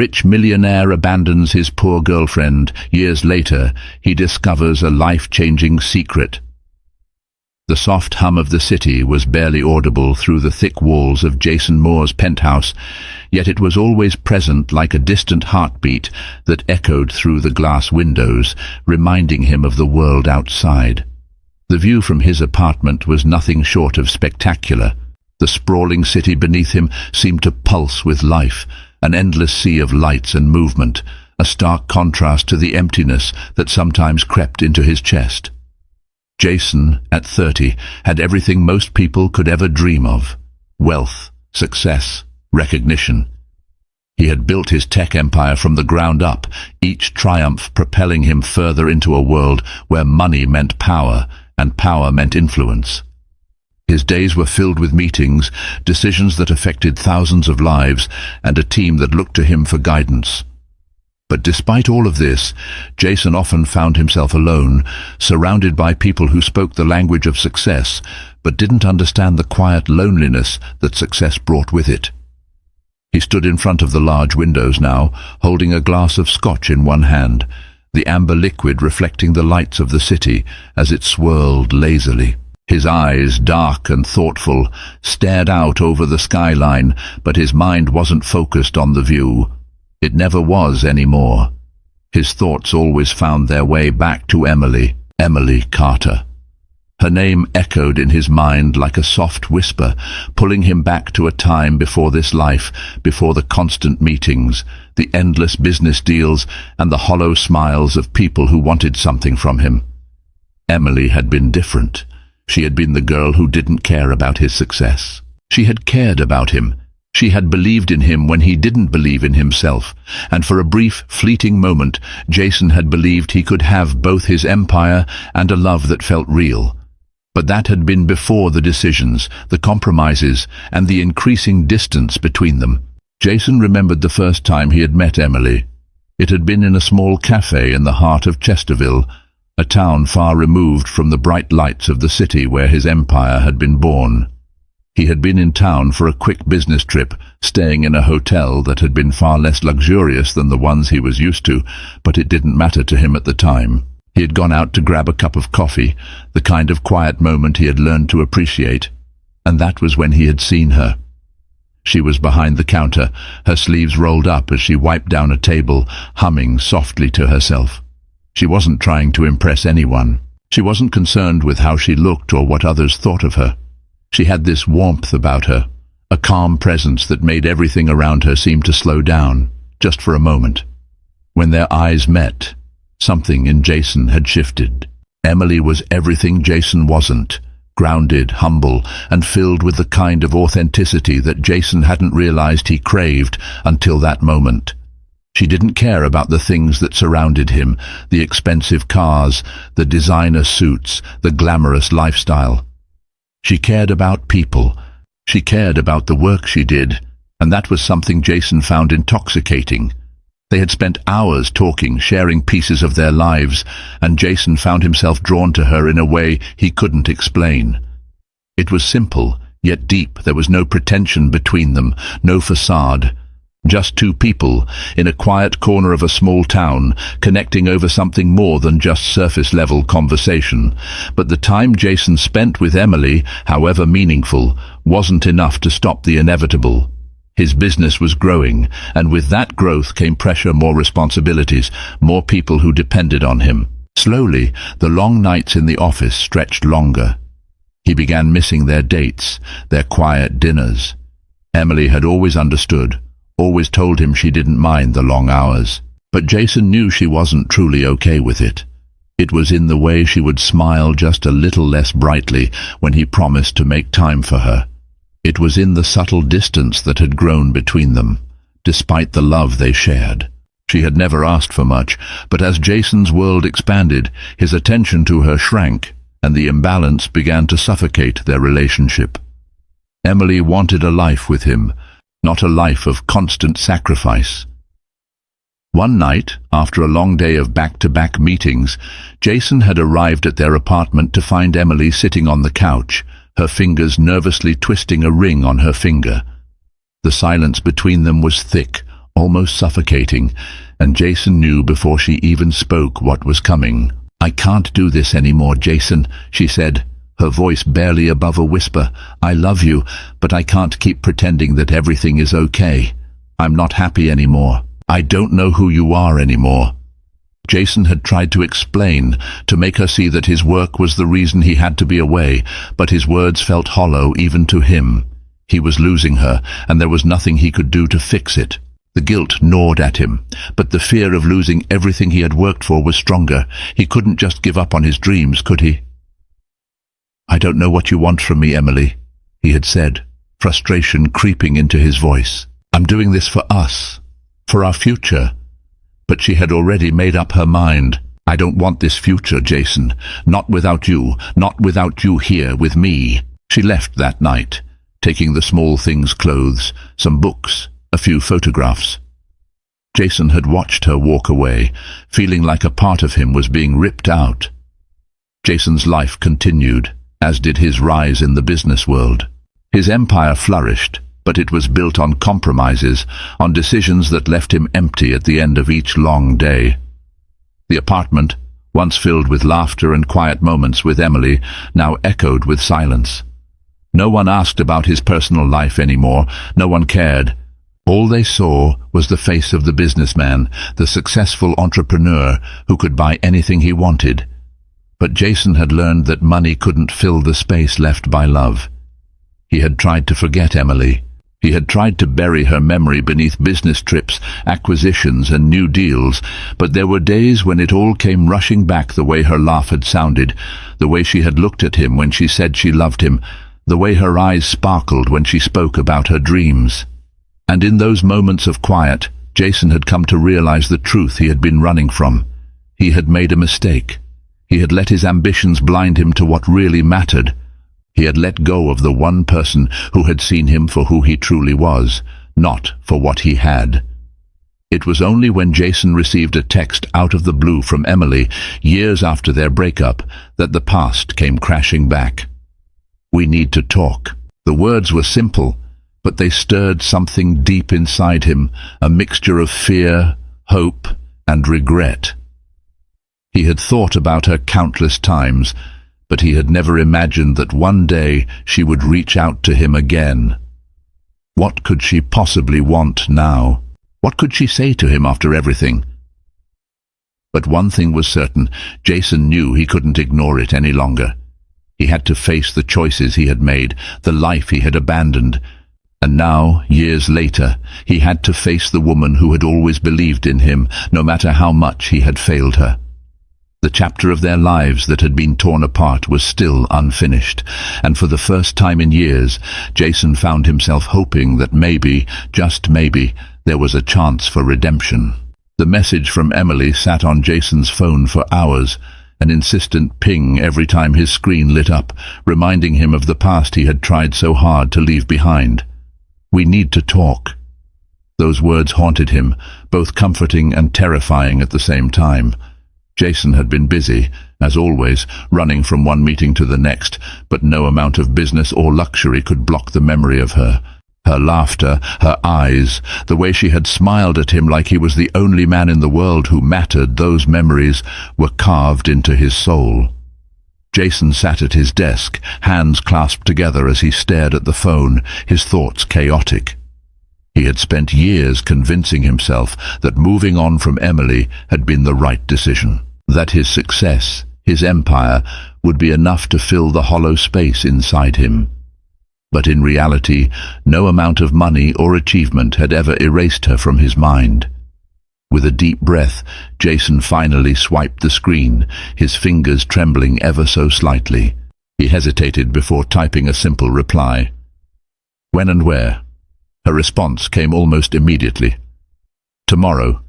rich millionaire abandons his poor girlfriend. Years later, he discovers a life-changing secret. The soft hum of the city was barely audible through the thick walls of Jason Moore's penthouse, yet it was always present like a distant heartbeat that echoed through the glass windows, reminding him of the world outside. The view from his apartment was nothing short of spectacular. The sprawling city beneath him seemed to pulse with life, an endless sea of lights and movement, a stark contrast to the emptiness that sometimes crept into his chest. Jason, at 30, had everything most people could ever dream of: wealth, success, recognition. He had built his tech empire from the ground up, each triumph propelling him further into a world where money meant power and power meant influence. His days were filled with meetings, decisions that affected thousands of lives, and a team that looked to him for guidance. But despite all of this, Jason often found himself alone, surrounded by people who spoke the language of success, but didn't understand the quiet loneliness that success brought with it. He stood in front of the large windows now, holding a glass of scotch in one hand, the amber liquid reflecting the lights of the city as it swirled lazily. His eyes, dark and thoughtful, stared out over the skyline, but his mind wasn't focused on the view. It never was anymore. His thoughts always found their way back to Emily Carter. Her name echoed in his mind like a soft whisper, pulling him back to a time before this life, before the constant meetings, the endless business deals, and the hollow smiles of people who wanted something from him. Emily had been different. She had been the girl who didn't care about his success. She had cared about him. She had believed in him when he didn't believe in himself, and for a brief, fleeting moment, Jason had believed he could have both his empire and a love that felt real. But that had been before the decisions, the compromises, and the increasing distance between them. Jason remembered the first time he had met Emily. It had been in a small cafe in the heart of Chesterville, a town far removed from the bright lights of the city where his empire had been born. He had been in town for a quick business trip, staying in a hotel that had been far less luxurious than the ones he was used to, but it didn't matter to him at the time. He had gone out to grab a cup of coffee, the kind of quiet moment he had learned to appreciate, and that was when he had seen her. She was behind the counter, her sleeves rolled up as she wiped down a table, humming softly to herself. She wasn't trying to impress anyone. She wasn't concerned with how she looked or what others thought of her. She had this warmth about her, a calm presence that made everything around her seem to slow down, just for a moment. When their eyes met, something in Jason had shifted. Emily was everything Jason wasn't, grounded, humble, and filled with the kind of authenticity that Jason hadn't realized he craved until that moment. She didn't care about the things that surrounded him, the expensive cars, the designer suits, the glamorous lifestyle. She cared about people. She cared about the work she did, and that was something Jason found intoxicating. They had spent hours talking, sharing pieces of their lives, and Jason found himself drawn to her in a way he couldn't explain. It was simple, yet deep. There was no pretension between them, no facade. Just two people, in a quiet corner of a small town, connecting over something more than just surface-level conversation. But the time Jason spent with Emily, however meaningful, wasn't enough to stop the inevitable. His business was growing, and with that growth came pressure, more responsibilities, more people who depended on him. Slowly, the long nights in the office stretched longer. He began missing their dates, their quiet dinners. Emily had always understood, always told him she didn't mind the long hours. But Jason knew she wasn't truly okay with it. It was in the way she would smile just a little less brightly when he promised to make time for her. It was in the subtle distance that had grown between them, despite the love they shared. She had never asked for much, but as Jason's world expanded, his attention to her shrank, and the imbalance began to suffocate their relationship. Emily wanted a life with him, not a life of constant sacrifice. One night, after a long day of back-to-back meetings, Jason had arrived at their apartment to find Emily sitting on the couch, her fingers nervously twisting a ring on her finger. The silence between them was thick, almost suffocating, and Jason knew before she even spoke what was coming. "I can't do this anymore, Jason," she said, her voice barely above a whisper. "I love you, but I can't keep pretending that everything is okay. I'm not happy anymore. I don't know who you are anymore." Jason had tried to explain, to make her see that his work was the reason he had to be away, but his words felt hollow even to him. He was losing her, and there was nothing he could do to fix it. The guilt gnawed at him, but the fear of losing everything he had worked for was stronger. He couldn't just give up on his dreams, could he? "I don't know what you want from me, Emily," he had said, frustration creeping into his voice. "I'm doing this for us, for our future." But she had already made up her mind. "I don't want this future, Jason. Not without you. Not without you here with me." She left that night, taking the small things, clothes, some books, a few photographs. Jason had watched her walk away, feeling like a part of him was being ripped out. Jason's life continued, as did his rise in the business world. His empire flourished, but it was built on compromises, on decisions that left him empty at the end of each long day. The apartment, once filled with laughter and quiet moments with Emily, now echoed with silence. No one asked about his personal life anymore. No one cared. All they saw was the face of the businessman, the successful entrepreneur who could buy anything he wanted. But Jason had learned that money couldn't fill the space left by love. He had tried to forget Emily. He had tried to bury her memory beneath business trips, acquisitions, and new deals, but there were days when it all came rushing back, the way her laugh had sounded, the way she had looked at him when she said she loved him, the way her eyes sparkled when she spoke about her dreams. And in those moments of quiet, Jason had come to realize the truth he had been running from. He had made a mistake. He had let his ambitions blind him to what really mattered. He had let go of the one person who had seen him for who he truly was, not for what he had. It was only when Jason received a text out of the blue from Emily, years after their breakup, that the past came crashing back. "We need to talk." The words were simple, but they stirred something deep inside him, a mixture of fear, hope, and regret. He had thought about her countless times, but he had never imagined that one day she would reach out to him again. What could she possibly want now? What could she say to him after everything? But one thing was certain. Jason knew he couldn't ignore it any longer. He had to face the choices he had made, the life he had abandoned. And now, years later, he had to face the woman who had always believed in him, no matter how much he had failed her. The chapter of their lives that had been torn apart was still unfinished, and for the first time in years, Jason found himself hoping that maybe, just maybe, there was a chance for redemption. The message from Emily sat on Jason's phone for hours, an insistent ping every time his screen lit up, reminding him of the past he had tried so hard to leave behind. "We need to talk." Those words haunted him, both comforting and terrifying at the same time. Jason had been busy, as always, running from one meeting to the next, but no amount of business or luxury could block the memory of her. Her laughter, her eyes, the way she had smiled at him like he was the only man in the world who mattered, those memories were carved into his soul. Jason sat at his desk, hands clasped together as he stared at the phone, his thoughts chaotic. He had spent years convincing himself that moving on from Emily had been the right decision, that his success, his empire, would be enough to fill the hollow space inside him. But in reality, no amount of money or achievement had ever erased her from his mind. With a deep breath, Jason finally swiped the screen, his fingers trembling ever so slightly. He hesitated before typing a simple reply. "When and where?" Her response came almost immediately. "Tomorrow,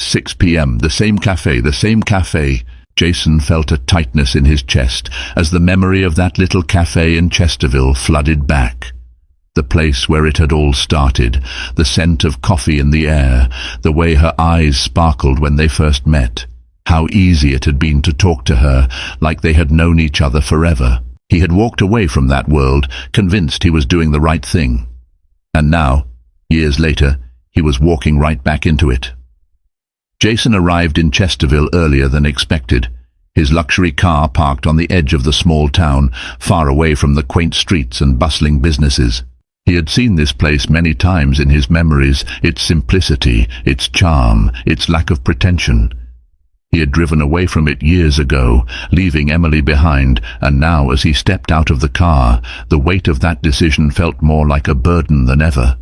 6 p.m., the same cafe, the same cafe." Jason felt a tightness in his chest as the memory of that little cafe in Chesterville flooded back. The place where it had all started, the scent of coffee in the air, the way her eyes sparkled when they first met. How easy it had been to talk to her, like they had known each other forever. He had walked away from that world, convinced he was doing the right thing. And now, years later, he was walking right back into it. Jason arrived in Chesterville earlier than expected, his luxury car parked on the edge of the small town, far away from the quaint streets and bustling businesses. He had seen this place many times in his memories, its simplicity, its charm, its lack of pretension. He had driven away from it years ago, leaving Emily behind, and now as he stepped out of the car, the weight of that decision felt more like a burden than ever.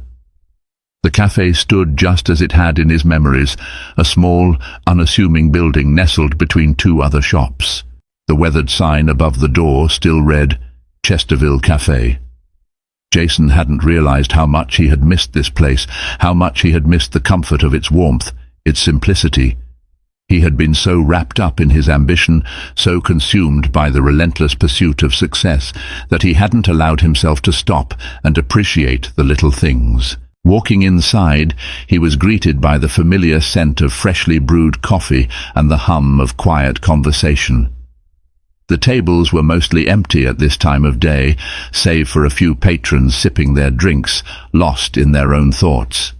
The cafe stood just as it had in his memories, a small, unassuming building nestled between two other shops. The weathered sign above the door still read, Chesterville Cafe. Jason hadn't realized how much he had missed this place, how much he had missed the comfort of its warmth, its simplicity. He had been so wrapped up in his ambition, so consumed by the relentless pursuit of success, that he hadn't allowed himself to stop and appreciate the little things. Walking inside, he was greeted by the familiar scent of freshly brewed coffee and the hum of quiet conversation. The tables were mostly empty at this time of day, save for a few patrons sipping their drinks, lost in their own thoughts.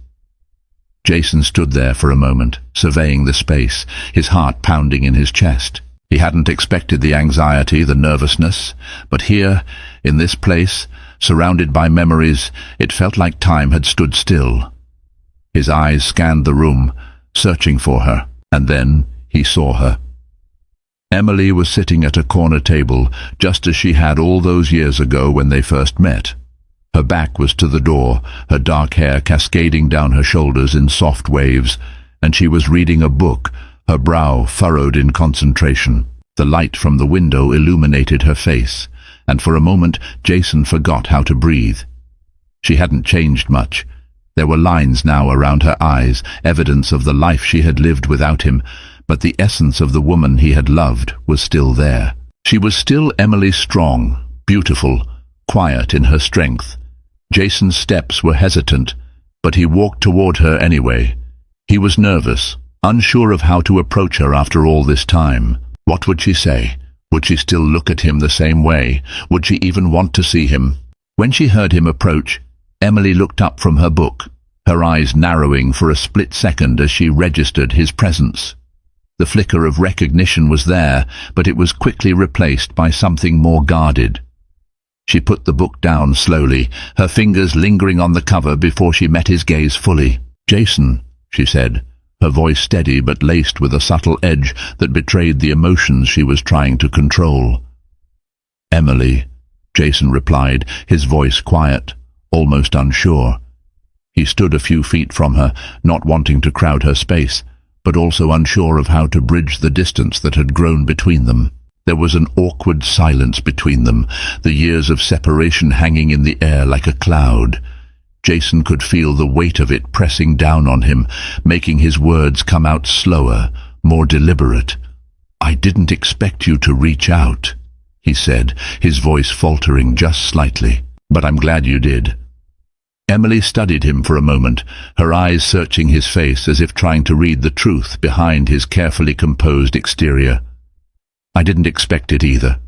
Jason stood there for a moment, surveying the space, his heart pounding in his chest. He hadn't expected the anxiety, the nervousness, but here, in this place, surrounded by memories, it felt like time had stood still. His eyes scanned the room, searching for her, and then he saw her. Emily was sitting at a corner table, just as she had all those years ago when they first met. Her back was to the door, her dark hair cascading down her shoulders in soft waves, and she was reading a book, her brow furrowed in concentration. The light from the window illuminated her face, and for a moment Jason forgot how to breathe. She hadn't changed much. There were lines now around her eyes, evidence of the life she had lived without him, but the essence of the woman he had loved was still there. She was still Emily Strong, beautiful, quiet in her strength. Jason's steps were hesitant, but he walked toward her anyway. He was nervous, unsure of how to approach her after all this time. What would she say? Would she still look at him the same way? Would she even want to see him? When she heard him approach, Emily looked up from her book, her eyes narrowing for a split second as she registered his presence. The flicker of recognition was there, but it was quickly replaced by something more guarded. She put the book down slowly, her fingers lingering on the cover before she met his gaze fully. "Jason," she said, her voice steady but laced with a subtle edge that betrayed the emotions she was trying to control. "Emily," Jason replied, his voice quiet, almost unsure. He stood a few feet from her, not wanting to crowd her space, but also unsure of how to bridge the distance that had grown between them. There was an awkward silence between them, the years of separation hanging in the air like a cloud. Jason could feel the weight of it pressing down on him, making his words come out slower, more deliberate. "I didn't expect you to reach out," he said, his voice faltering just slightly. "But I'm glad you did." Emily studied him for a moment, her eyes searching his face as if trying to read the truth behind his carefully composed exterior. "I didn't expect it either,"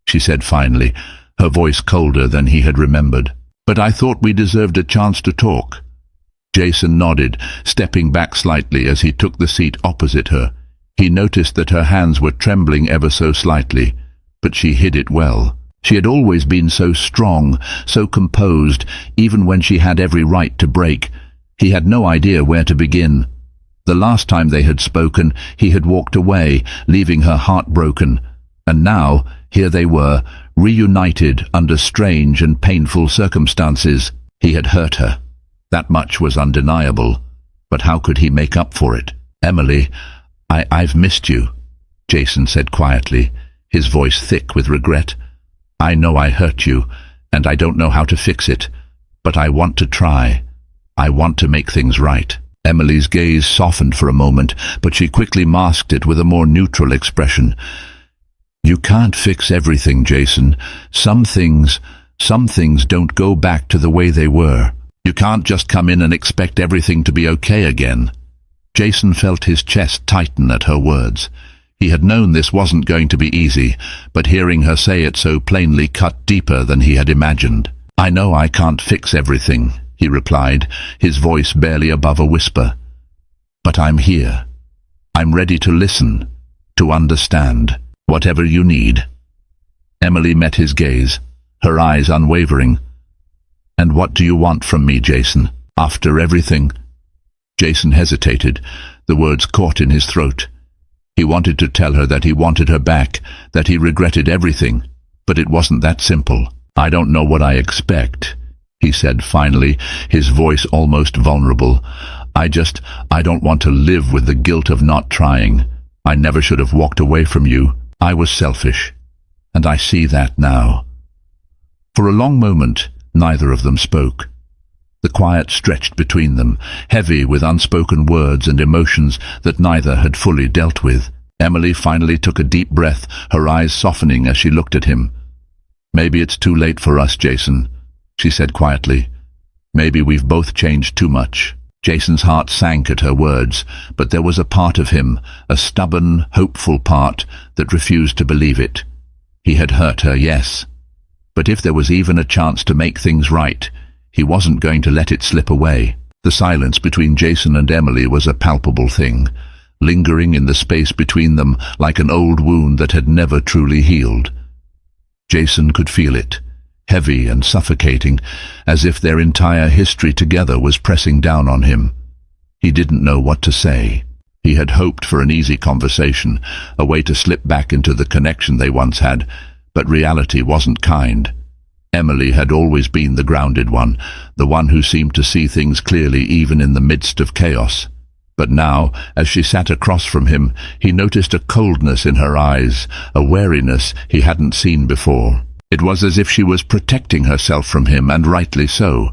she said finally, her voice colder than he had remembered. "But I thought we deserved a chance to talk." Jason nodded, stepping back slightly as he took the seat opposite her. He noticed that her hands were trembling ever so slightly, but she hid it well. She had always been so strong, so composed, even when she had every right to break. He had no idea where to begin. The last time they had spoken, he had walked away, leaving her heartbroken, and now, here they were, reunited under strange and painful circumstances. He had hurt her. That much was undeniable, but how could he make up for it? "Emily, I've missed you," Jason said quietly, his voice thick with regret. "I know I hurt you, and I don't know how to fix it, but I want to try. I want to make things right." Emily's gaze softened for a moment, but she quickly masked it with a more neutral expression. "You can't fix everything, Jason. Some things don't go back to the way they were. You can't just come in and expect everything to be okay again." Jason felt his chest tighten at her words. He had known this wasn't going to be easy, but hearing her say it so plainly cut deeper than he had imagined. "I know I can't fix everything," he replied, his voice barely above a whisper. "But I'm here. I'm ready to listen, to understand, whatever you need." Emily met his gaze, her eyes unwavering. "And what do you want from me, Jason? After everything?" Jason hesitated, the words caught in his throat. He wanted to tell her that he wanted her back, that he regretted everything, but it wasn't that simple. "I don't know what I expect," he said finally, his voice almost vulnerable. I don't want to live with the guilt of not trying. I never should have walked away from you. I was selfish, and I see that now." For a long moment, neither of them spoke. The quiet stretched between them, heavy with unspoken words and emotions that neither had fully dealt with. Emily finally took a deep breath, her eyes softening as she looked at him. "Maybe it's too late for us, Jason," she said quietly. "Maybe we've both changed too much." Jason's heart sank at her words, but there was a part of him, a stubborn, hopeful part, that refused to believe it. He had hurt her, yes, but if there was even a chance to make things right, he wasn't going to let it slip away. The silence between Jason and Emily was a palpable thing, lingering in the space between them like an old wound that had never truly healed. Jason could feel it, heavy and suffocating, as if their entire history together was pressing down on him. He didn't know what to say. He had hoped for an easy conversation, a way to slip back into the connection they once had, but reality wasn't kind. Emily had always been the grounded one, the one who seemed to see things clearly even in the midst of chaos. But now, as she sat across from him, he noticed a coldness in her eyes, a wariness he hadn't seen before. It was as if she was protecting herself from him, and rightly so.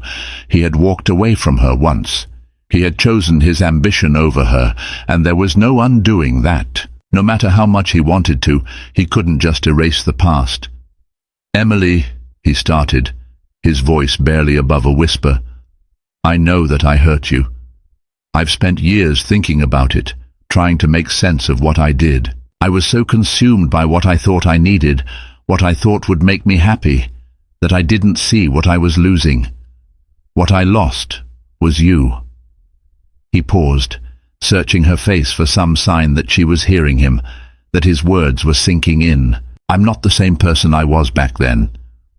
He had walked away from her once. He had chosen his ambition over her, and there was no undoing that. No matter how much he wanted to, he couldn't just erase the past. "Emily," he started, his voice barely above a whisper, "I know that I hurt you. I've spent years thinking about it, trying to make sense of what I did. I was so consumed by what I thought I needed, what I thought would make me happy, that I didn't see what I was losing. What I lost was you." He paused, searching her face for some sign that she was hearing him, that his words were sinking in. "I'm not the same person I was back then.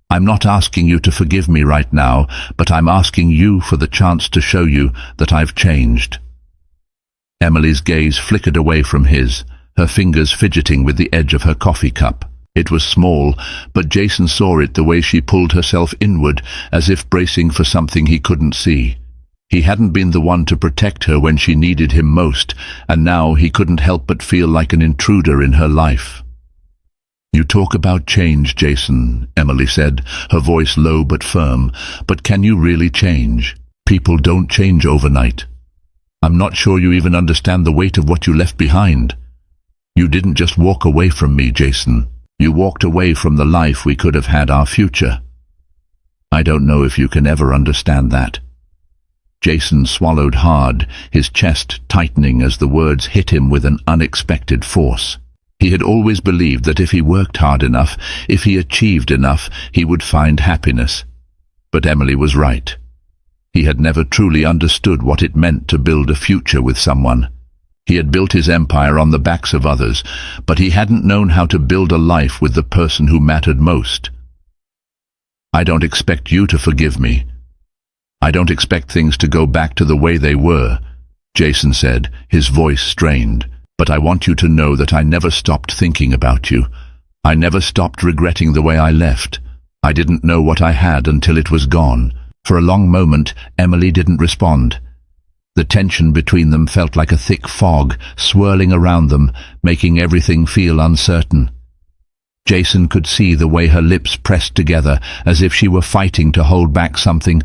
I'm not asking you to forgive me right now, but I'm asking you for the chance to show you that I've changed." Emily's gaze flickered away from his, her fingers fidgeting with the edge of her coffee cup. It was small, but Jason saw it the way she pulled herself inward, as if bracing for something he couldn't see. He hadn't been the one to protect her when she needed him most, and now he couldn't help but feel like an intruder in her life. "You talk about change, Jason," Emily said, her voice low but firm, "but can you really change? People don't change overnight. I'm not sure you even understand the weight of what you left behind. You didn't just walk away from me, Jason. You walked away from the life we could have had, our future. I don't know if you can ever understand that." Jason swallowed hard, his chest tightening as the words hit him with an unexpected force. He had always believed that if he worked hard enough, if he achieved enough, he would find happiness. But Emily was right. He had never truly understood what it meant to build a future with someone. He had built his empire on the backs of others, but he hadn't known how to build a life with the person who mattered most. "I don't expect you to forgive me. I don't expect things to go back to the way they were," Jason said, his voice strained. "But I want you to know that I never stopped thinking about you. I never stopped regretting the way I left. I didn't know what I had until it was gone." For a long moment, Emily didn't respond. The tension between them felt like a thick fog, swirling around them, making everything feel uncertain. Jason could see the way her lips pressed together, as if she were fighting to hold back something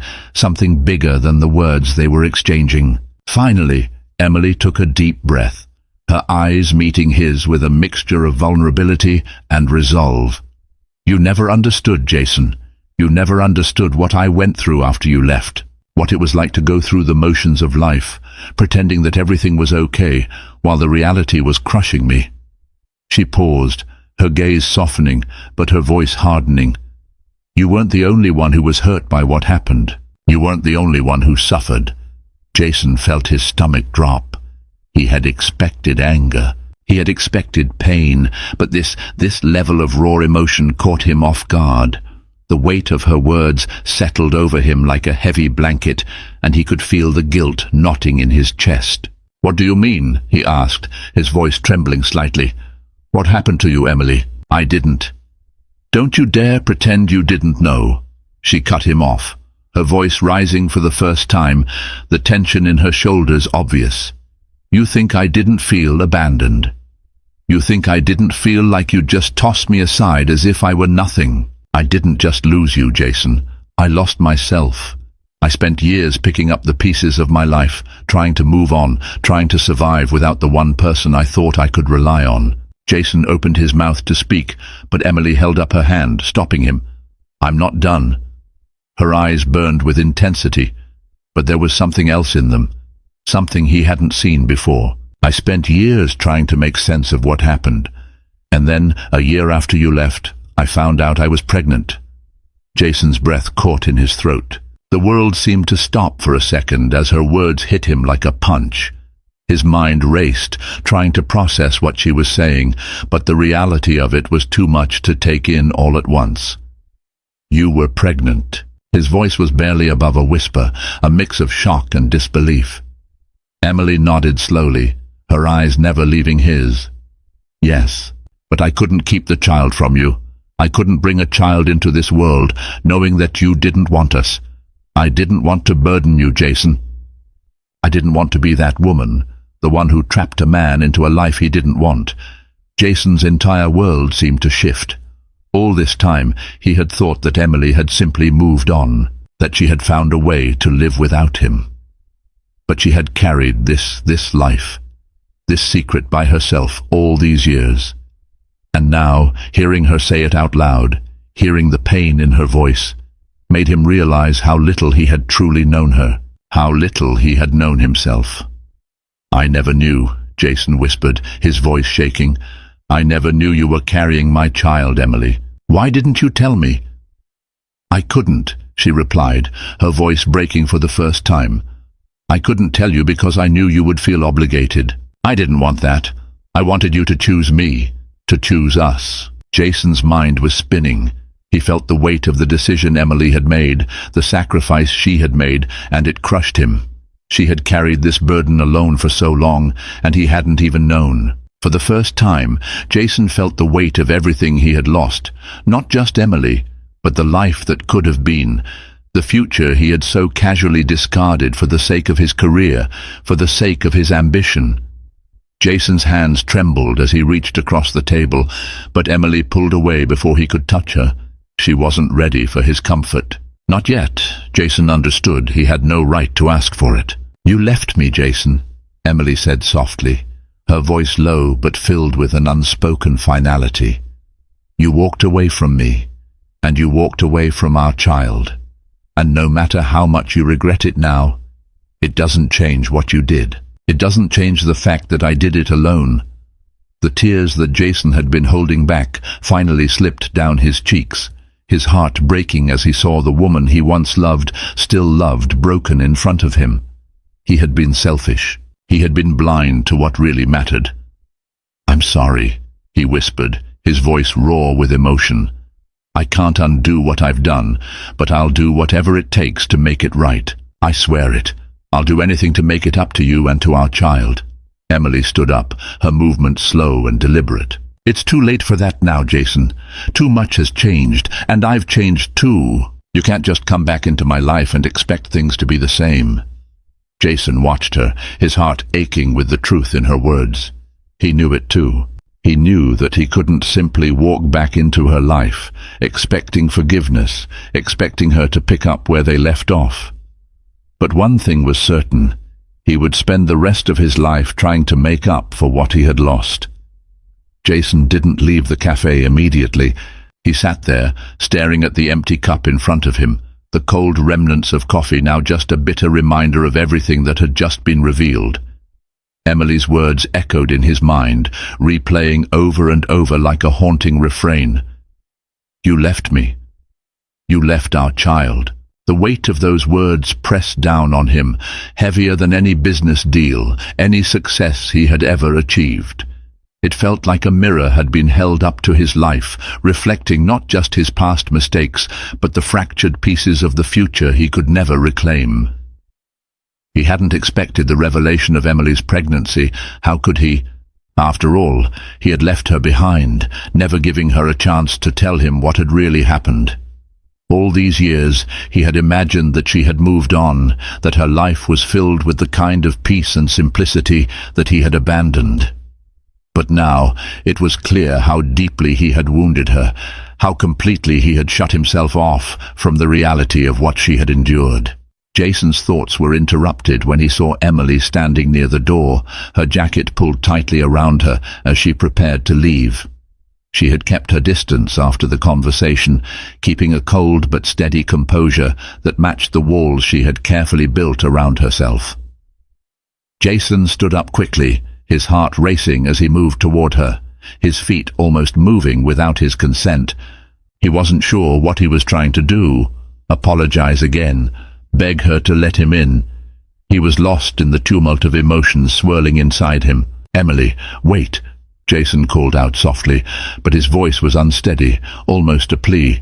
bigger than the words they were exchanging. Finally, Emily took a deep breath, her eyes meeting his with a mixture of vulnerability and resolve. "You never understood, Jason. You never understood what I went through after you left. What it was like to go through the motions of life, pretending that everything was okay, while the reality was crushing me." She paused, her gaze softening, but her voice hardening. "You weren't the only one who was hurt by what happened. You weren't the only one who suffered. Jason felt his stomach drop. He had expected anger. He had expected pain, but this level of raw emotion caught him off guard. The weight of her words settled over him like a heavy blanket, and he could feel the guilt knotting in his chest. "What do you mean?" he asked, his voice trembling slightly. "What happened to you, Emily?" "I didn't." "Don't you dare pretend you didn't know." She cut him off, her voice rising for the first time, the tension in her shoulders obvious. "You think I didn't feel abandoned? You think I didn't feel like you just tossed me aside as if I were nothing? I didn't just lose you, Jason. I lost myself. I spent years picking up the pieces of my life, trying to move on, trying to survive without the one person I thought I could rely on." Jason opened his mouth to speak, but Emily held up her hand, stopping him. "I'm not done." Her eyes burned with intensity, but there was something else in them, something he hadn't seen before. "I spent years trying to make sense of what happened, and then, a year after you left, I found out I was pregnant." Jason's breath caught in his throat. The world seemed to stop for a second as her words hit him like a punch. His mind raced, trying to process what she was saying, but the reality of it was too much to take in all at once. "You were pregnant." His voice was barely above a whisper, a mix of shock and disbelief. Emily nodded slowly, her eyes never leaving his. "Yes, but I couldn't keep the child from you. I couldn't bring a child into this world, knowing that you didn't want us. I didn't want to burden you, Jason. I didn't want to be that woman, the one who trapped a man into a life he didn't want." Jason's entire world seemed to shift. All this time, he had thought that Emily had simply moved on, that she had found a way to live without him. But she had carried this life, this secret by herself all these years. And now, hearing her say it out loud, hearing the pain in her voice, made him realize how little he had truly known her, how little he had known himself. "I never knew," Jason whispered, his voice shaking. "I never knew you were carrying my child, Emily. Why didn't you tell me?" "I couldn't," she replied, her voice breaking for the first time. "I couldn't tell you because I knew you would feel obligated. I didn't want that. I wanted you to choose me, to choose us." Jason's mind was spinning. He felt the weight of the decision Emily had made, the sacrifice she had made, and it crushed him. She had carried this burden alone for so long, and he hadn't even known. For the first time, Jason felt the weight of everything he had lost, not just Emily, but the life that could have been, the future he had so casually discarded for the sake of his career, for the sake of his ambition. Jason's hands trembled as he reached across the table, but Emily pulled away before he could touch her. She wasn't ready for his comfort. Not yet. Jason understood he had no right to ask for it. "You left me, Jason," Emily said softly, her voice low but filled with an unspoken finality. "You walked away from me, and you walked away from our child. And no matter how much you regret it now, it doesn't change what you did. It doesn't change the fact that I did it alone." The tears that Jason had been holding back finally slipped down his cheeks, his heart breaking as he saw the woman he once loved, still loved, broken in front of him. He had been selfish. He had been blind to what really mattered. "I'm sorry," he whispered, his voice raw with emotion. "I can't undo what I've done, but I'll do whatever it takes to make it right. I swear it. I'll do anything to make it up to you and to our child." Emily stood up, her movement slow and deliberate. "It's too late for that now, Jason. Too much has changed, and I've changed too. You can't just come back into my life and expect things to be the same." Jason watched her, his heart aching with the truth in her words. He knew it too. He knew that he couldn't simply walk back into her life, expecting forgiveness, expecting her to pick up where they left off. But one thing was certain. He would spend the rest of his life trying to make up for what he had lost. Jason didn't leave the cafe immediately. He sat there, staring at the empty cup in front of him, the cold remnants of coffee now just a bitter reminder of everything that had just been revealed. Emily's words echoed in his mind, replaying over and over like a haunting refrain. "You left me. You left our child." The weight of those words pressed down on him, heavier than any business deal, any success he had ever achieved. It felt like a mirror had been held up to his life, reflecting not just his past mistakes, but the fractured pieces of the future he could never reclaim. He hadn't expected the revelation of Emily's pregnancy. How could he? After all, he had left her behind, never giving her a chance to tell him what had really happened. All these years, he had imagined that she had moved on, that her life was filled with the kind of peace and simplicity that he had abandoned. But now, it was clear how deeply he had wounded her, how completely he had shut himself off from the reality of what she had endured. Jason's thoughts were interrupted when he saw Emily standing near the door, her jacket pulled tightly around her as she prepared to leave. She had kept her distance after the conversation, keeping a cold but steady composure that matched the walls she had carefully built around herself. Jason stood up quickly, his heart racing as he moved toward her, his feet almost moving without his consent. He wasn't sure what he was trying to do. Apologize again, beg her to let him in. He was lost in the tumult of emotions swirling inside him. "Emily, wait," Jason called out softly, but his voice was unsteady, almost a plea.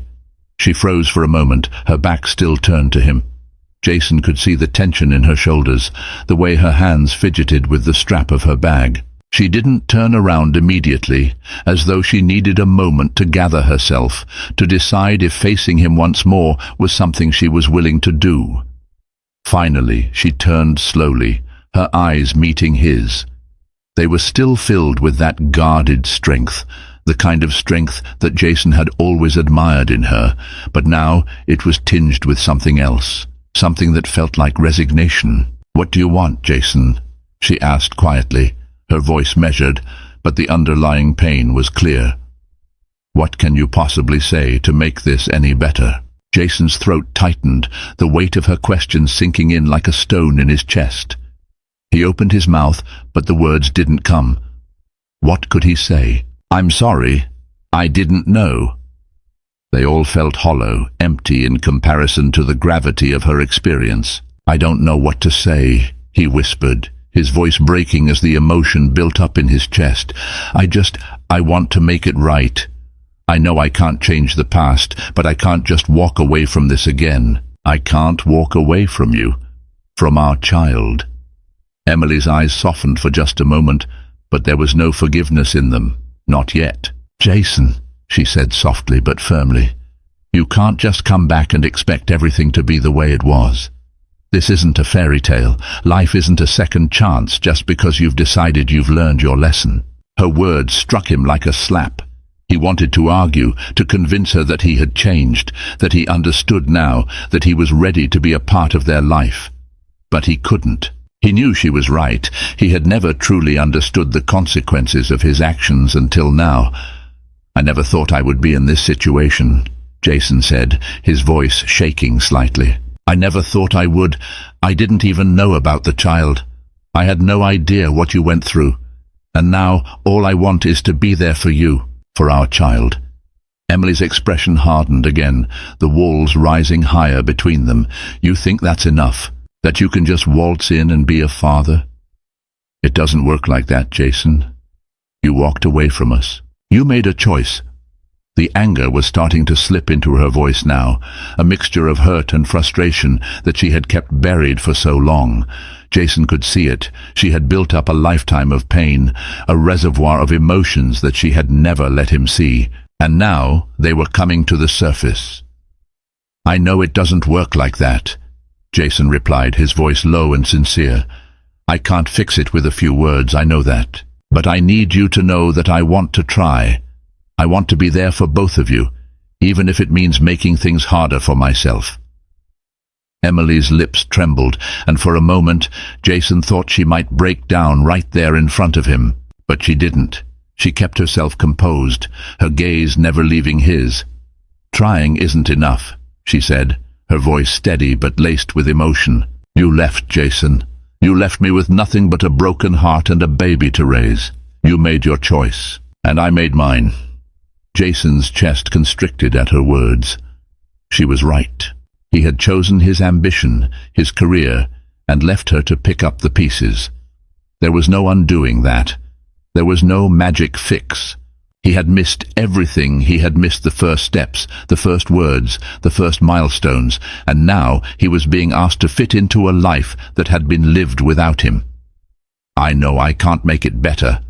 She froze for a moment, her back still turned to him. Jason could see the tension in her shoulders, the way her hands fidgeted with the strap of her bag. She didn't turn around immediately, as though she needed a moment to gather herself, to decide if facing him once more was something she was willing to do. Finally, she turned slowly, her eyes meeting his. They were still filled with that guarded strength, the kind of strength that Jason had always admired in her, but now it was tinged with something else, something that felt like resignation. "What do you want, Jason?" she asked quietly, her voice measured, but the underlying pain was clear. "What can you possibly say to make this any better?" Jason's throat tightened, the weight of her question sinking in like a stone in his chest. He opened his mouth, but the words didn't come. What could he say? "I'm sorry. I didn't know." They all felt hollow, empty in comparison to the gravity of her experience. "I don't know what to say," he whispered, his voice breaking as the emotion built up in his chest. I want to make it right. I know I can't change the past, but I can't just walk away from this again. I can't walk away from you, from our child." Emily's eyes softened for just a moment, but there was no forgiveness in them. Not yet. "Jason," she said softly but firmly, "you can't just come back and expect everything to be the way it was. This isn't a fairy tale. Life isn't a second chance just because you've decided you've learned your lesson." Her words struck him like a slap. He wanted to argue, to convince her that he had changed, that he understood now, that he was ready to be a part of their life. But he couldn't. He knew she was right. He had never truly understood the consequences of his actions until now. "I never thought I would be in this situation," Jason said, his voice shaking slightly. "I never thought I would. I didn't even know about the child. I had no idea what you went through. And now all I want is to be there for you, for our child." Emily's expression hardened again, the walls rising higher between them. "You think that's enough? That you can just waltz in and be a father?" "It doesn't work like that, Jason. You walked away from us. You made a choice." The anger was starting to slip into her voice now, a mixture of hurt and frustration that she had kept buried for so long. Jason could see it. She had built up a lifetime of pain, a reservoir of emotions that she had never let him see, and now they were coming to the surface. "I know it doesn't work like that," Jason replied, his voice low and sincere. "I can't fix it with a few words, I know that. But I need you to know that I want to try. I want to be there for both of you, even if it means making things harder for myself." Emily's lips trembled, and for a moment Jason thought she might break down right there in front of him. But she didn't. She kept herself composed, her gaze never leaving his. "Trying isn't enough," she said, her voice steady but laced with emotion. "You left, Jason. You left me with nothing but a broken heart and a baby to raise. You made your choice, and I made mine." Jason's chest constricted at her words. She was right. He had chosen his ambition, his career, and left her to pick up the pieces. There was no undoing that. There was no magic fix. He had missed everything. He had missed the first steps, the first words, the first milestones, and now he was being asked to fit into a life that had been lived without him. "I know I can't make it better,"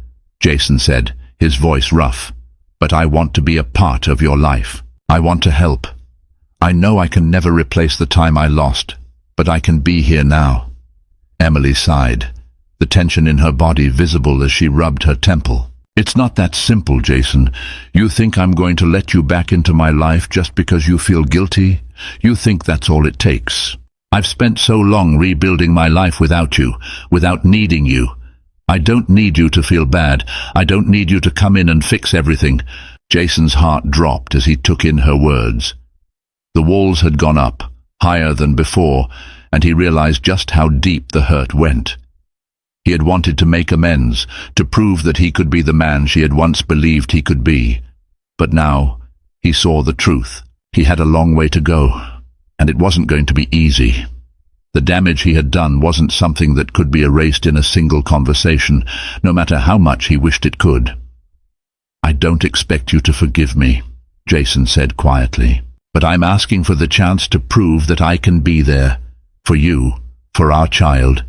Jason said, his voice rough, "but I want to be a part of your life. I want to help. I know I can never replace the time I lost, but I can be here now." Emily sighed, the tension in her body visible as she rubbed her temple. "It's not that simple, Jason. You think I'm going to let you back into my life just because you feel guilty? You think that's all it takes? I've spent so long rebuilding my life without you, without needing you. I don't need you to feel bad. I don't need you to come in and fix everything." Jason's heart dropped as he took in her words. The walls had gone up, higher than before, and he realized just how deep the hurt went. He had wanted to make amends, to prove that he could be the man she had once believed he could be. But now he saw the truth. He had a long way to go, and it wasn't going to be easy. The damage he had done wasn't something that could be erased in a single conversation, no matter how much he wished it could. "I don't expect you to forgive me," Jason said quietly, "but I'm asking for the chance to prove that I can be there, for you, for our child.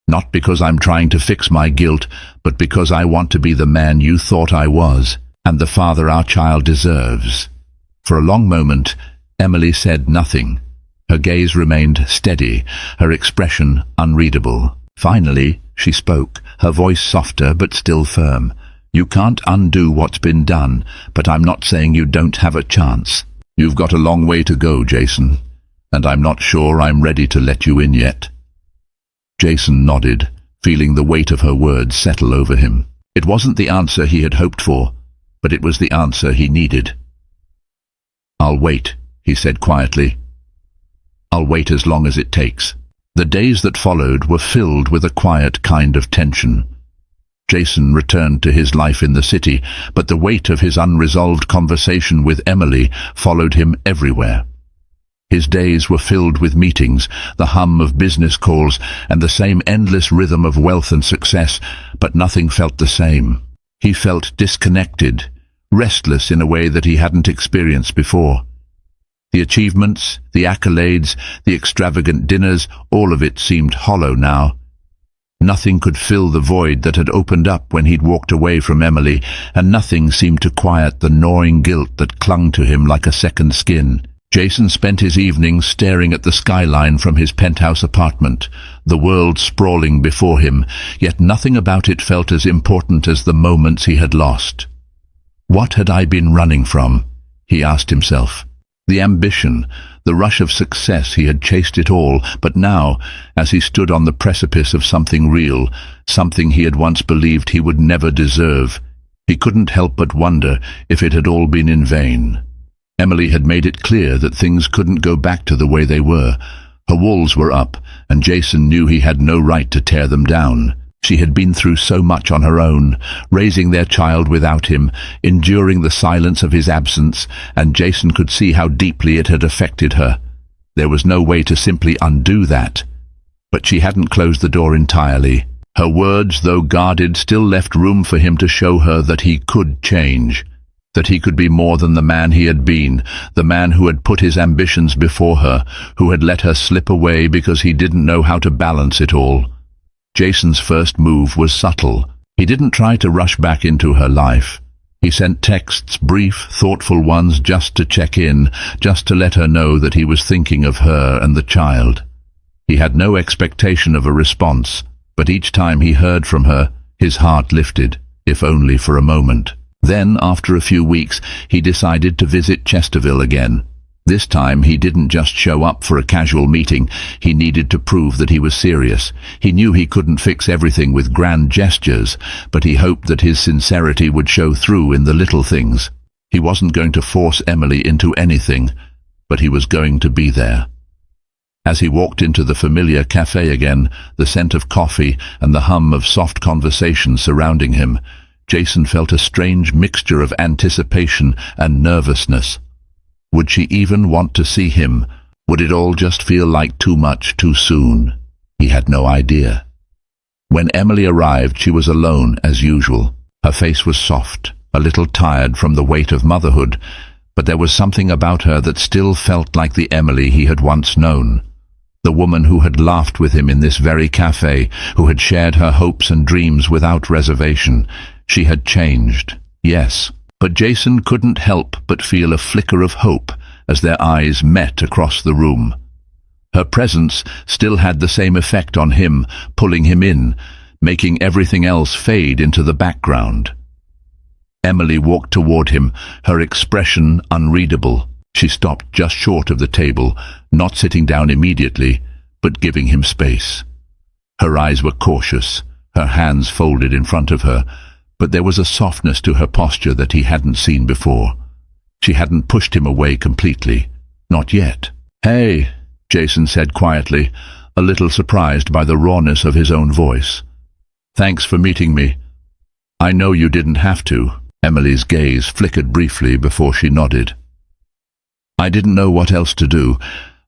Not because I'm trying to fix my guilt, but because I want to be the man you thought I was, and the father our child deserves." For a long moment, Emily said nothing. Her gaze remained steady, her expression unreadable. Finally, she spoke, her voice softer but still firm. "You can't undo what's been done, but I'm not saying you don't have a chance. You've got a long way to go, Jason, and I'm not sure I'm ready to let you in yet." Jason nodded, feeling the weight of her words settle over him. It wasn't the answer he had hoped for, but it was the answer he needed. "I'll wait," he said quietly. "I'll wait as long as it takes." The days that followed were filled with a quiet kind of tension. Jason returned to his life in the city, but the weight of his unresolved conversation with Emily followed him everywhere. His days were filled with meetings, the hum of business calls, and the same endless rhythm of wealth and success, but nothing felt the same. He felt disconnected, restless in a way that he hadn't experienced before. The achievements, the accolades, the extravagant dinners, all of it seemed hollow now. Nothing could fill the void that had opened up when he'd walked away from Emily, and nothing seemed to quiet the gnawing guilt that clung to him like a second skin. Jason spent his evenings staring at the skyline from his penthouse apartment, the world sprawling before him, yet nothing about it felt as important as the moments he had lost. What had I been running from? He asked himself. The ambition, the rush of success, he had chased it all, but now, as he stood on the precipice of something real, something he had once believed he would never deserve, he couldn't help but wonder if it had all been in vain. Emily had made it clear that things couldn't go back to the way they were. Her walls were up, and Jason knew he had no right to tear them down. She had been through so much on her own, raising their child without him, enduring the silence of his absence, and Jason could see how deeply it had affected her. There was no way to simply undo that. But she hadn't closed the door entirely. Her words, though guarded, still left room for him to show her that he could change, that he could be more than the man he had been, the man who had put his ambitions before her, who had let her slip away because he didn't know how to balance it all. Jason's first move was subtle. He didn't try to rush back into her life. He sent texts, brief, thoughtful ones, just to check in, just to let her know that he was thinking of her and the child. He had no expectation of a response, but each time he heard from her, his heart lifted, if only for a moment. Then, after a few weeks, he decided to visit Chesterville again. This time he didn't just show up for a casual meeting. He needed to prove that he was serious. He knew he couldn't fix everything with grand gestures, but he hoped that his sincerity would show through in the little things. He wasn't going to force Emily into anything, but he was going to be there. As he walked into the familiar cafe again, the scent of coffee and the hum of soft conversation surrounding him, Jason felt a strange mixture of anticipation and nervousness. Would she even want to see him, Would it all just feel like too much too soon? He had no idea. When Emily arrived, she was alone as usual. Her face was soft, a little tired from the weight of motherhood, but there was something about her that still felt like the Emily he had once known. The woman who had laughed with him in this very cafe, who had shared her hopes and dreams without reservation. She had changed, yes, but Jason couldn't help but feel a flicker of hope as their eyes met across the room. Her presence still had the same effect on him, pulling him in, making everything else fade into the background. Emily walked toward him, her expression unreadable. She stopped just short of the table, not sitting down immediately, but giving him space. Her eyes were cautious, her hands folded in front of her, but there was a softness to her posture that he hadn't seen before. She hadn't pushed him away completely. Not yet. "Hey," Jason said quietly, a little surprised by the rawness of his own voice. "Thanks for meeting me. I know you didn't have to." Emily's gaze flickered briefly before she nodded. "I didn't know what else to do.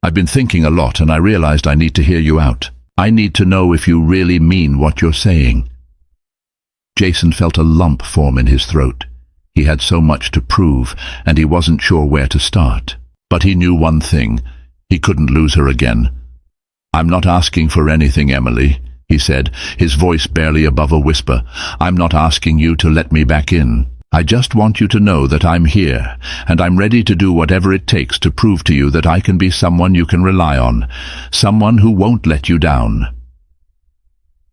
I've been thinking a lot and I realized I need to hear you out. I need to know if you really mean what you're saying." Jason felt a lump form in his throat. He had so much to prove, and he wasn't sure where to start. But he knew one thing. He couldn't lose her again. "I'm not asking for anything, Emily," he said, his voice barely above a whisper. "I'm not asking you to let me back in. I just want you to know that I'm here, and I'm ready to do whatever it takes to prove to you that I can be someone you can rely on, someone who won't let you down."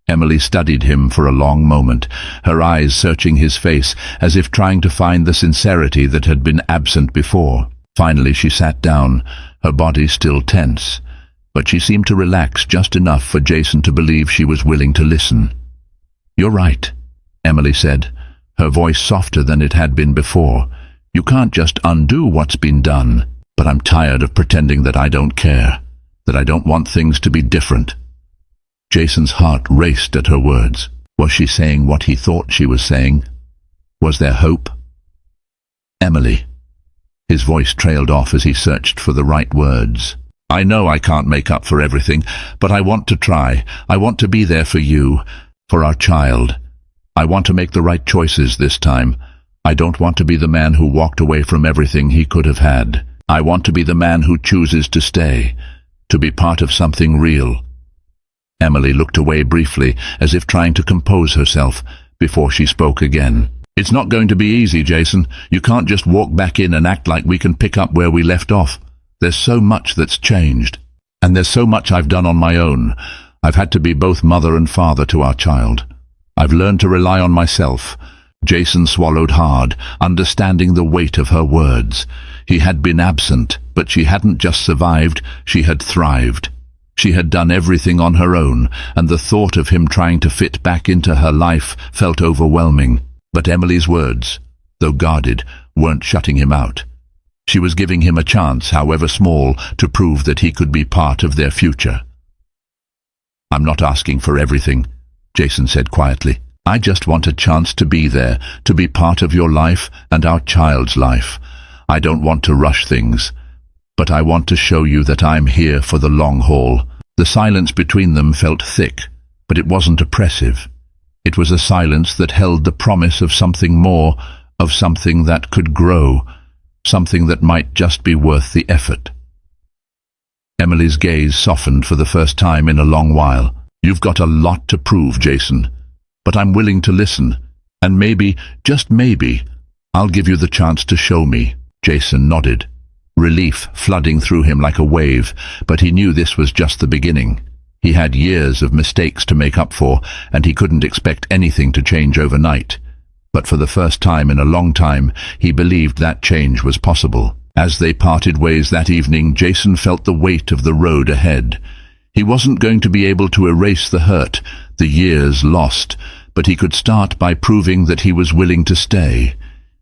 Emily studied him for a long moment, her eyes searching his face as if trying to find the sincerity that had been absent before. Finally she sat down, her body still tense, but she seemed to relax just enough for Jason to believe she was willing to listen. "You're right," Emily said, her voice softer than it had been before. "You can't just undo what's been done, but I'm tired of pretending that I don't care, that I don't want things to be different." Jason's heart raced at her words. Was she saying what he thought she was saying? Was there hope? "Emily." His voice trailed off as he searched for the right words. "I know I can't make up for everything, but I want to try. I want to be there for you, for our child. I want to make the right choices this time. I don't want to be the man who walked away from everything he could have had. I want to be the man who chooses to stay, to be part of something real." Emily looked away briefly, as if trying to compose herself, before she spoke again. "It's not going to be easy, Jason. You can't just walk back in and act like we can pick up where we left off. There's so much that's changed. And there's so much I've done on my own. I've had to be both mother and father to our child. I've learned to rely on myself." Jason swallowed hard, understanding the weight of her words. He had been absent, but she hadn't just survived, she had thrived. She had done everything on her own, and the thought of him trying to fit back into her life felt overwhelming. But Emily's words, though guarded, weren't shutting him out. She was giving him a chance, however small, to prove that he could be part of their future. "I'm not asking for everything," Jason said quietly. "I just want a chance to be there, to be part of your life and our child's life. I don't want to rush things, but I want to show you that I'm here for the long haul." The silence between them felt thick, but it wasn't oppressive. It was a silence that held the promise of something more, of something that could grow, something that might just be worth the effort. Emily's gaze softened for the first time in a long while. "You've got a lot to prove, Jason, but I'm willing to listen, and maybe, just maybe, I'll give you the chance to show me." Jason nodded, relief flooding through him like a wave, but he knew this was just the beginning. He had years of mistakes to make up for, and he couldn't expect anything to change overnight. But for the first time in a long time, he believed that change was possible. As they parted ways that evening, Jason felt the weight of the road ahead. He wasn't going to be able to erase the hurt, the years lost, but he could start by proving that he was willing to stay.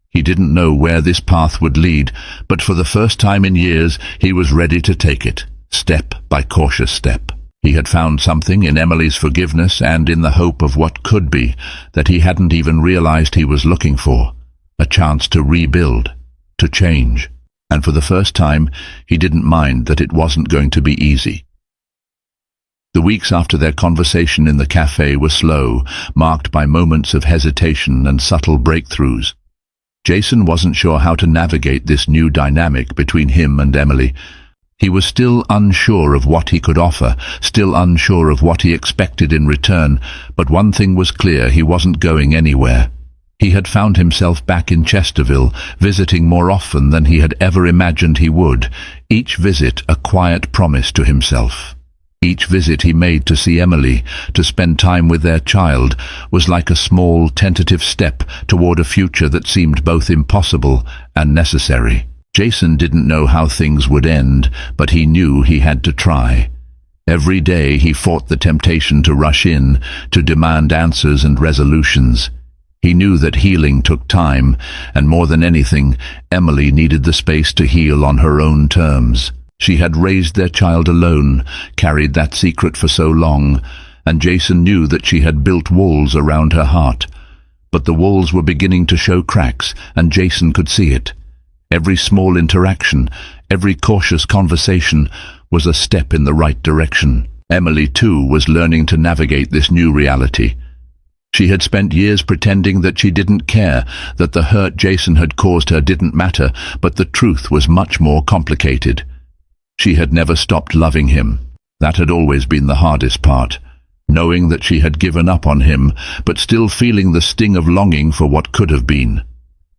He didn't know where this path would lead, but for the first time in years, he was ready to take it, step by cautious step. He had found something in Emily's forgiveness and in the hope of what could be that he hadn't even realized he was looking for, a chance to rebuild, to change. and for the first time he didn't mind that it wasn't going to be easy. The weeks after their conversation in the cafe were slow, marked by moments of hesitation and subtle breakthroughs. Jason wasn't sure how to navigate this new dynamic between him and Emily. He was still unsure of what he could offer, still unsure of what he expected in return, but one thing was clear: he wasn't going anywhere. He had found himself back in Chesterville, visiting more often than he had ever imagined he would, each visit a quiet promise to himself. Each visit he made to see Emily, to spend time with their child, was like a small, tentative step toward a future that seemed both impossible and necessary. Jason didn't know how things would end, but he knew he had to try. Every day he fought the temptation to rush in, to demand answers and resolutions. He knew that healing took time, and more than anything, Emily needed the space to heal on her own terms. She had raised their child alone, carried that secret for so long, and Jason knew that she had built walls around her heart. But the walls were beginning to show cracks, and Jason could see it. Every small interaction, every cautious conversation was a step in the right direction. Emily, too, was learning to navigate this new reality. She had spent years pretending that she didn't care, that the hurt Jason had caused her didn't matter, but the truth was much more complicated. She had never stopped loving him. That had always been the hardest part, knowing that she had given up on him, but still feeling the sting of longing for what could have been.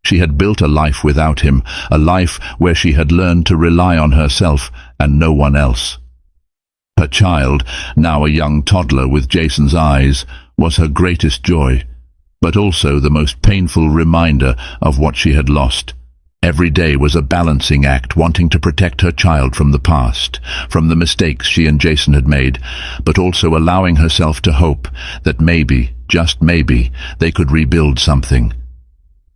She had built a life without him, a life where she had learned to rely on herself and no one else. Her child, now a young toddler with Jason's eyes, was her greatest joy, but also the most painful reminder of what she had lost. Every day was a balancing act, wanting to protect her child from the past, from the mistakes she and Jason had made, but also allowing herself to hope that maybe, just maybe, they could rebuild something.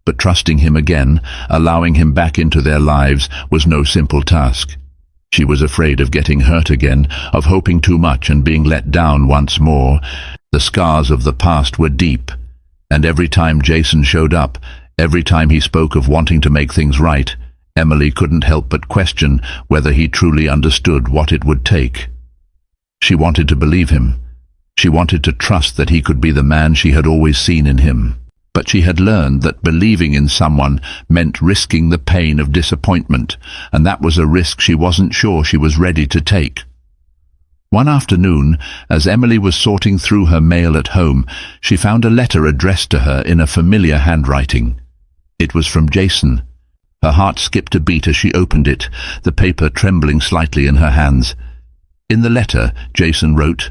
But trusting him again, allowing him back into their lives, was no simple task. She was afraid of getting hurt again, of hoping too much and being let down once more. The scars of the past were deep, and every time Jason showed up, every time he spoke of wanting to make things right, Emily couldn't help but question whether he truly understood what it would take. She wanted to believe him. She wanted to trust that he could be the man she had always seen in him. But she had learned that believing in someone meant risking the pain of disappointment, and that was a risk she wasn't sure she was ready to take. One afternoon, as Emily was sorting through her mail at home, she found a letter addressed to her in a familiar handwriting. It was from Jason. Her heart skipped a beat as she opened it, the paper trembling slightly in her hands. In the letter, Jason wrote,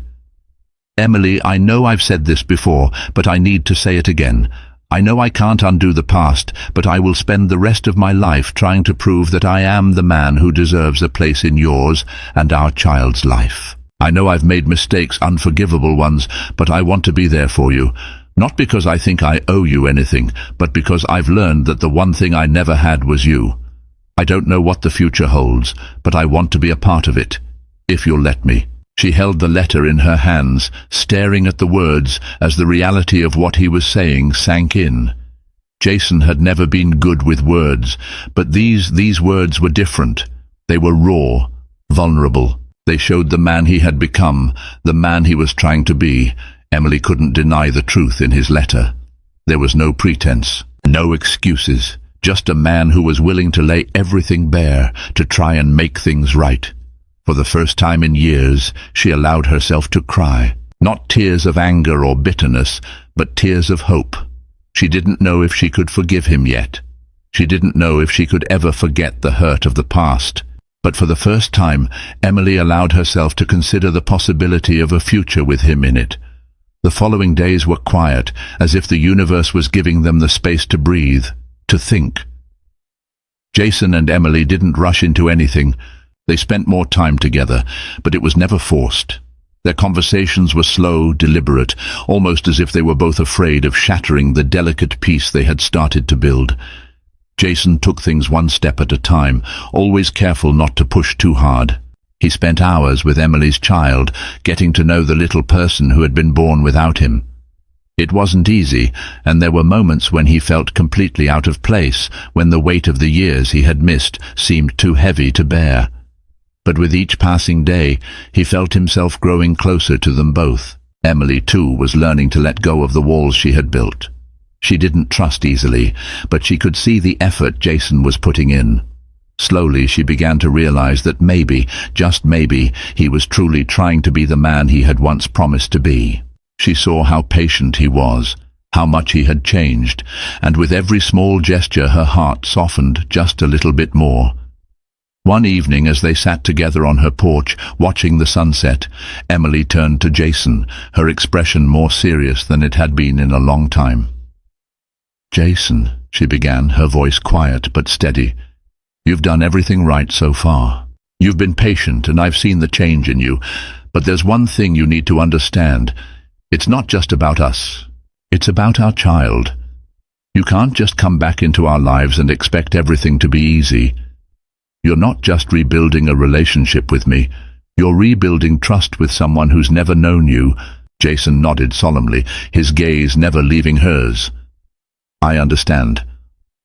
"Emily, I know I've said this before, but I need to say it again. I know I can't undo the past, but I will spend the rest of my life trying to prove that I am the man who deserves a place in yours and our child's life. I know I've made mistakes, unforgivable ones, but I want to be there for you. Not because I think I owe you anything, but because I've learned that the one thing I never had was you. I don't know what the future holds, but I want to be a part of it, if you'll let me." She held the letter in her hands, staring at the words as the reality of what he was saying sank in. Jason had never been good with words, but these words were different. They were raw, vulnerable. They showed the man he had become, the man he was trying to be. Emily couldn't deny the truth in his letter. There was no pretense, no excuses, just a man who was willing to lay everything bare to try and make things right. For the first time in years, she allowed herself to cry. Not tears of anger or bitterness, but tears of hope. She didn't know if she could forgive him yet. She didn't know if she could ever forget the hurt of the past. But for the first time, Emily allowed herself to consider the possibility of a future with him in it. The following days were quiet, as if the universe was giving them the space to breathe, to think. Jason and Emily didn't rush into anything. They spent more time together, but it was never forced. Their conversations were slow, deliberate, almost as if they were both afraid of shattering the delicate peace they had started to build. Jason took things one step at a time, always careful not to push too hard. He spent hours with Emily's child, getting to know the little person who had been born without him. It wasn't easy, and there were moments when he felt completely out of place, when the weight of the years he had missed seemed too heavy to bear. But with each passing day, he felt himself growing closer to them both. Emily, too, was learning to let go of the walls she had built. She didn't trust easily, but she could see the effort Jason was putting in. Slowly, she began to realize that maybe, just maybe, he was truly trying to be the man he had once promised to be. She saw how patient he was, how much he had changed, and with every small gesture her heart softened just a little bit more. One evening, as they sat together on her porch, watching the sunset, Emily turned to Jason, her expression more serious than it had been in a long time. "Jason," she began, her voice quiet but steady, "you've done everything right so far. You've been patient, and I've seen the change in you. But there's one thing you need to understand. It's not just about us. It's about our child. You can't just come back into our lives and expect everything to be easy. You're not just rebuilding a relationship with me. You're rebuilding trust with someone who's never known you." Jason nodded solemnly, his gaze never leaving hers. "I understand.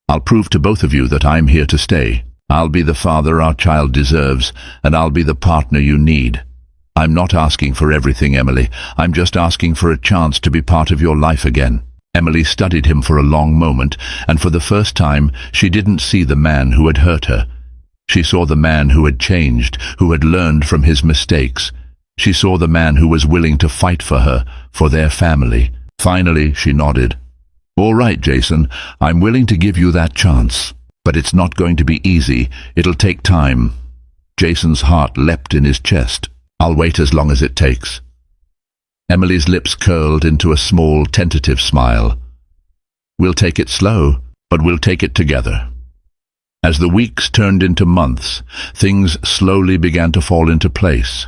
I'll prove to both of you that I'm here to stay. I'll be the father our child deserves, and I'll be the partner you need. I'm not asking for everything, Emily. I'm just asking for a chance to be part of your life again." Emily studied him for a long moment, and for the first time she didn't see the man who had hurt her. She saw the man who had changed, who had learned from his mistakes. She saw the man who was willing to fight for her, for their family. Finally, she nodded. "All right, Jason, I'm willing to give you that chance. But it's not going to be easy. It'll take time." Jason's heart leapt in his chest. "I'll wait as long as it takes." Emily's lips curled into a small, tentative smile. "We'll take it slow, but we'll take it together." As the weeks turned into months, things slowly began to fall into place.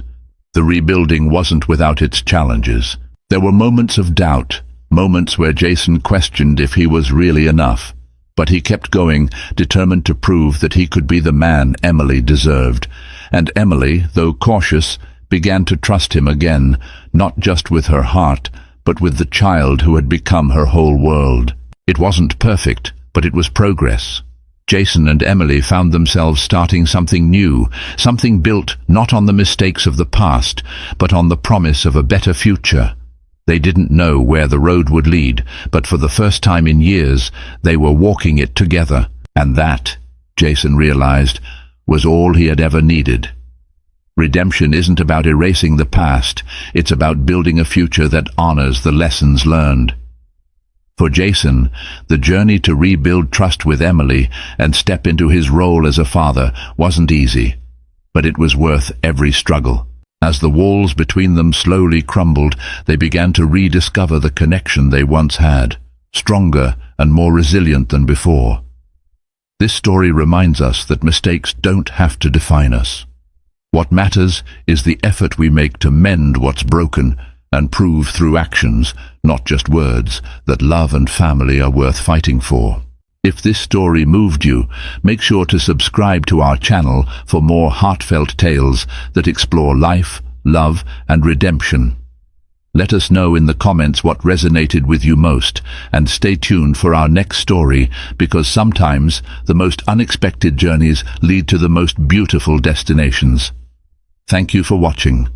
The rebuilding wasn't without its challenges. There were moments of doubt, moments where Jason questioned if he was really enough. But he kept going, determined to prove that he could be the man Emily deserved. And Emily, though cautious, began to trust him again, not just with her heart, but with the child who had become her whole world. It wasn't perfect, but it was progress. Jason and Emily found themselves starting something new, something built not on the mistakes of the past, but on the promise of a better future. They didn't know where the road would lead, but for the first time in years, they were walking it together. And that, Jason realized, was all he had ever needed. Redemption isn't about erasing the past, it's about building a future that honors the lessons learned. For Jason, the journey to rebuild trust with Emily and step into his role as a father wasn't easy, but it was worth every struggle. As the walls between them slowly crumbled, they began to rediscover the connection they once had, stronger and more resilient than before. This story reminds us that mistakes don't have to define us. What matters is the effort we make to mend what's broken and prove through actions, not just words, that love and family are worth fighting for. If this story moved you, make sure to subscribe to our channel for more heartfelt tales that explore life, love, and redemption. Let us know in the comments what resonated with you most, and stay tuned for our next story, because sometimes the most unexpected journeys lead to the most beautiful destinations. Thank you for watching.